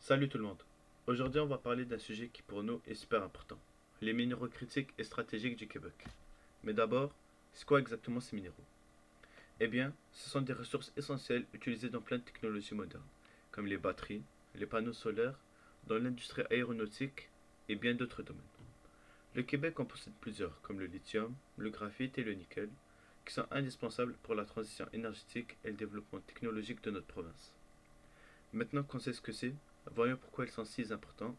Salut tout le monde. Aujourd'hui, on va parler d'un sujet qui pour nous est super important, les minéraux critiques et stratégiques du Québec. Mais d'abord, c'est quoi exactement ces minéraux? Eh bien, ce sont des ressources essentielles utilisées dans plein de technologies modernes, comme les batteries, les panneaux solaires, dans l'industrie aéronautique et bien d'autres domaines. Le Québec en possède plusieurs, comme le lithium, le graphite et le nickel, qui sont indispensables pour la transition énergétique et le développement technologique de notre province. Maintenant qu'on sait ce que c'est, voyons pourquoi ils sont si importants.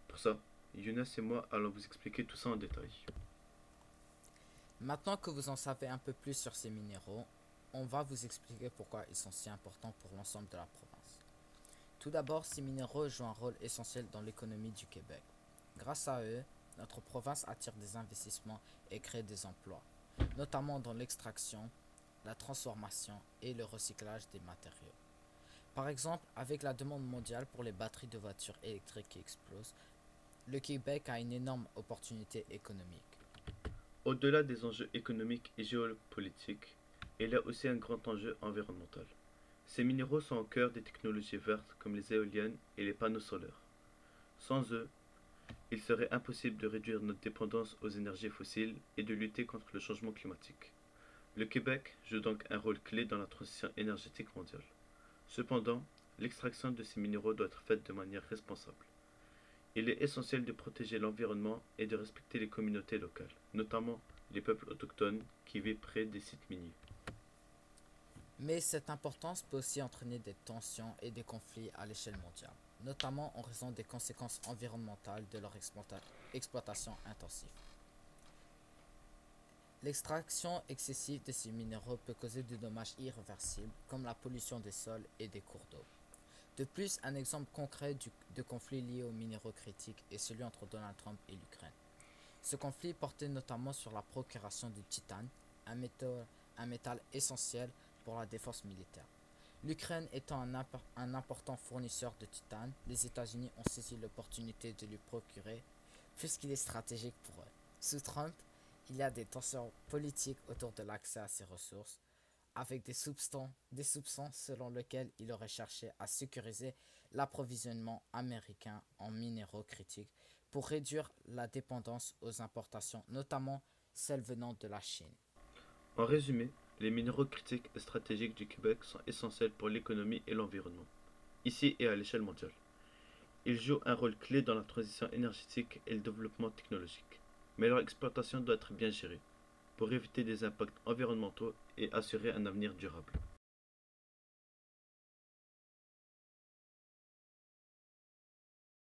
Pour ça, Younes et moi allons vous expliquer tout ça en détail. Maintenant que vous en savez un peu plus sur ces minéraux, on va vous expliquer pourquoi ils sont si importants pour l'ensemble de la province. Tout d'abord, ces minéraux jouent un rôle essentiel dans l'économie du Québec. Grâce à eux, notre province attire des investissements et crée des emplois, notamment dans l'extraction, la transformation et le recyclage des matériaux. Par exemple, avec la demande mondiale pour les batteries de voitures électriques qui explosent, le Québec a une énorme opportunité économique. Au-delà des enjeux économiques et géopolitiques, il y a aussi un grand enjeu environnemental. Ces minéraux sont au cœur des technologies vertes comme les éoliennes et les panneaux solaires. Sans eux, il serait impossible de réduire notre dépendance aux énergies fossiles et de lutter contre le changement climatique. Le Québec joue donc un rôle clé dans la transition énergétique mondiale. Cependant, l'extraction de ces minéraux doit être faite de manière responsable. Il est essentiel de protéger l'environnement et de respecter les communautés locales, notamment les peuples autochtones qui vivent près des sites miniers. Mais cette importance peut aussi entraîner des tensions et des conflits à l'échelle mondiale, notamment en raison des conséquences environnementales de leur exploitation intensive. L'extraction excessive de ces minéraux peut causer des dommages irréversibles, comme la pollution des sols et des cours d'eau. De plus, un exemple concret de conflit lié aux minéraux critiques est celui entre Donald Trump et l'Ukraine. Ce conflit portait notamment sur la procuration du titane, un métal essentiel pour la défense militaire. L'Ukraine étant un important fournisseur de titane, les États-Unis ont saisi l'opportunité de lui procurer, puisqu'il est stratégique pour eux. Sous Trump, il y a des tensions politiques autour de l'accès à ces ressources, avec des soupçons selon lesquels il aurait cherché à sécuriser l'approvisionnement américain en minéraux critiques pour réduire la dépendance aux importations, notamment celles venant de la Chine. En résumé, les minéraux critiques et stratégiques du Québec sont essentiels pour l'économie et l'environnement, ici et à l'échelle mondiale. Ils jouent un rôle clé dans la transition énergétique et le développement technologique, mais leur exploitation doit être bien gérée pour éviter des impacts environnementaux et assurer un avenir durable.